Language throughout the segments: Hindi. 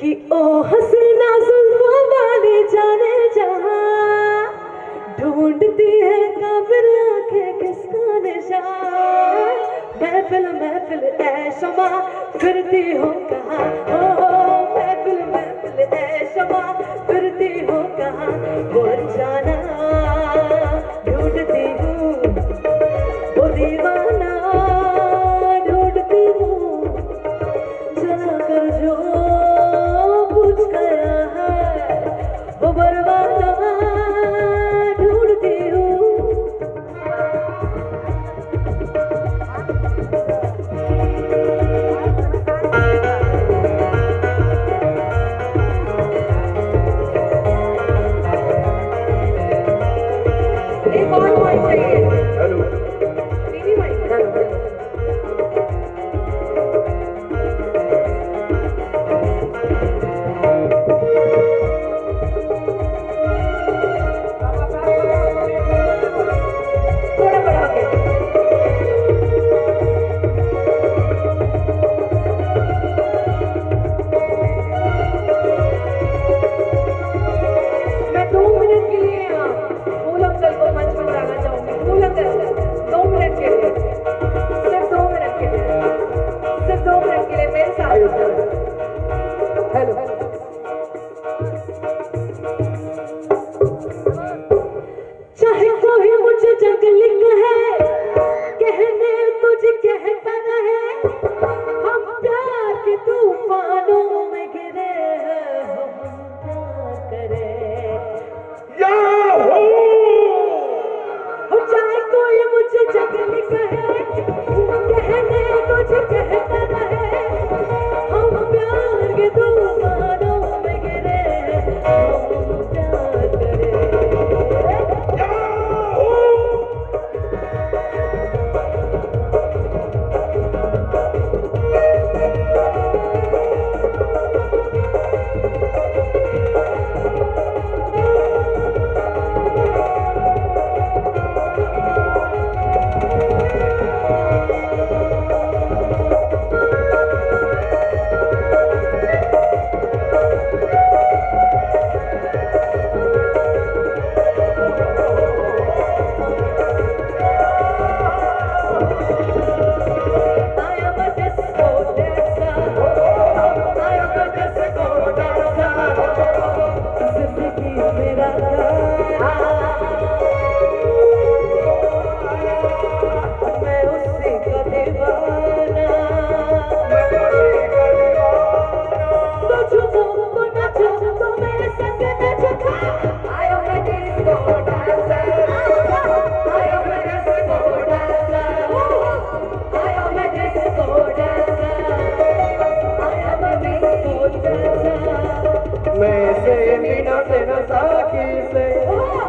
कि ओ हसीना जुल्फों वाली जाने जहां ढूंढती है काबिल आंखें किसका निशान। महफिल महफिल ऐ शमा फिरती हो कहाँ, ओ महफिल महफिल ऐ शमा फिरती हो कहाँ। वो जाना ढूंढती हूँ, वो दीवाना ढूंढती हूँ, जला कर जो बुझ गया है वो परवाना ढूंढती हूँ। एक और पॉइंट चाहिए। Hello TV mic. हेलो थोड़ा बढ़ा के। मैं 2 मिनट के लिए फूल अंकल को मंच पर बुलाना चाहूंगी। फूल अंकल 2 मिनट के लिए, सिर्फ 2 मिनट के लिए, सिर्फ 2 मिनट के लिए मेरे साथ। हेलो चाहे कोई मुझे जंगली कहे, कहने तुझे कहता रहे, हम प्यार के तूफानों में गिरे हैं, हम क्या करें। हो चाहे कोई मुझे जंगली कहे, कहने तुझे कहता रहे, हम प्यार के तूफानों में गिरे हैं, हम क्या करें। मैं से बिना से न साकी से,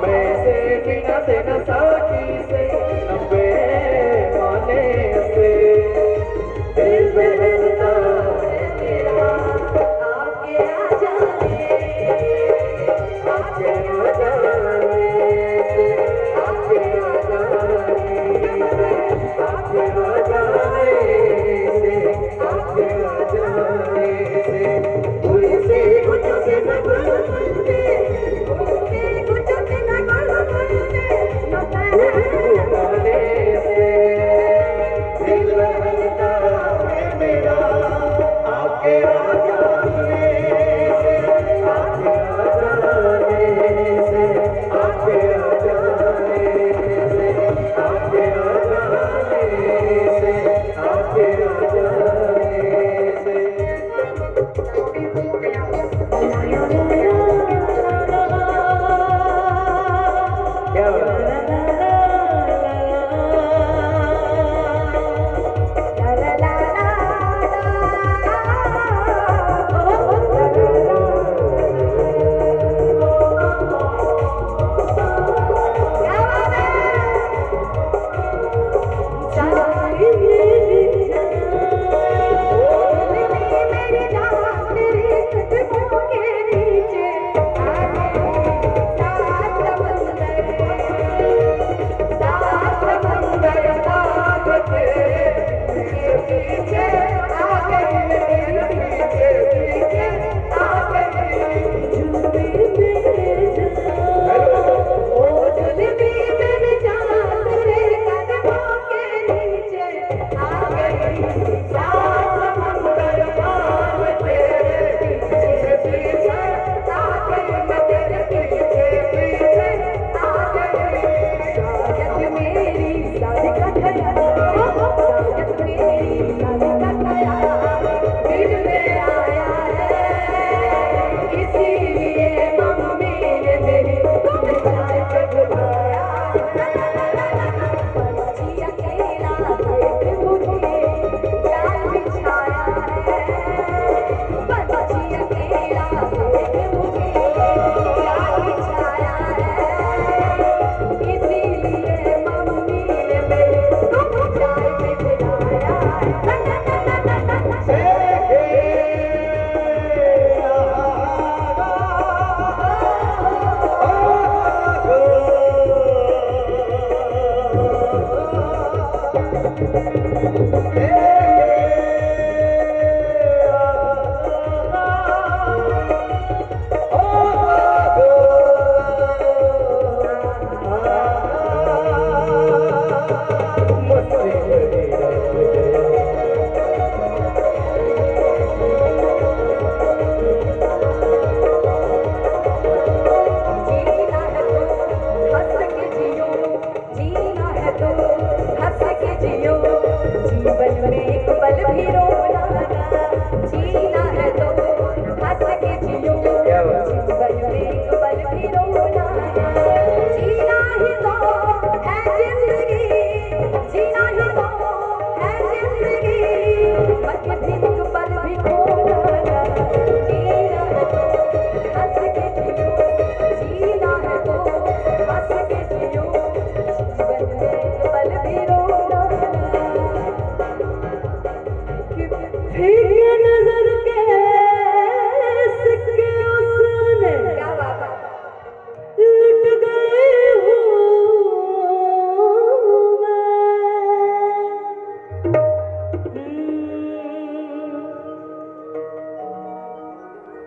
मैं से बिना से न साकी से, नब्बे माने से दिल बहलता है मेरा। आके आ जाने, आके आ जाने से, आके आ जाने से, आके आ जाने से, आके आ जाने से। उनसे कुछ से न बोलते, उनसे कुछ से न बोलते, न कहने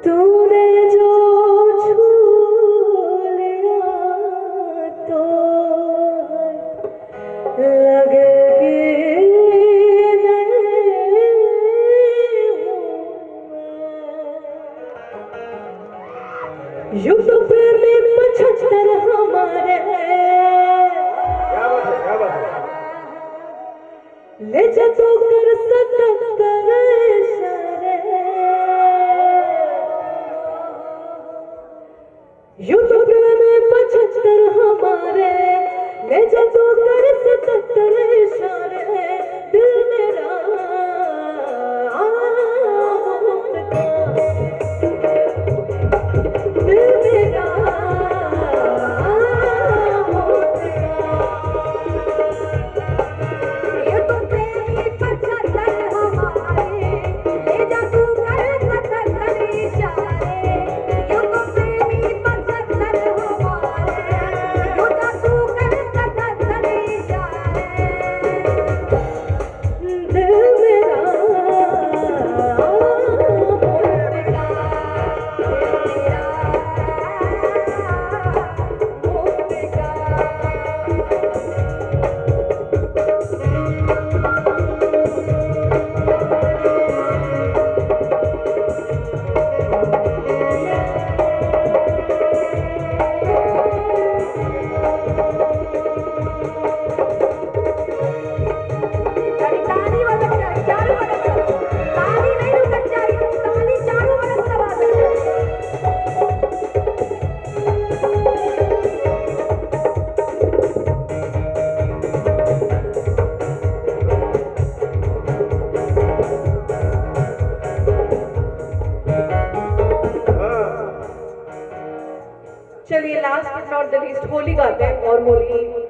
तूने जो छू लिया तो लगे कि नहीं हूँ। यूं तो प्रेमी 75 हमारे क्या बात है ले जा तो कर 77 इशारे। यूं तो प्रेमी 75 हमारे ले जा तो कर 77 इशारे। दिल मेरा मुफ्त का, दिल मेरा मुफ्त का। ये तो प्रेमी 75 हमारे ले जा तू कर 77 इशारे। ये तो प्रेमी 75 हमारे यूं तो तू कर 77 इशारे। दिल मेरा मुफ्त का, दिल चलिए last but not the least Holi गाते हैं और होली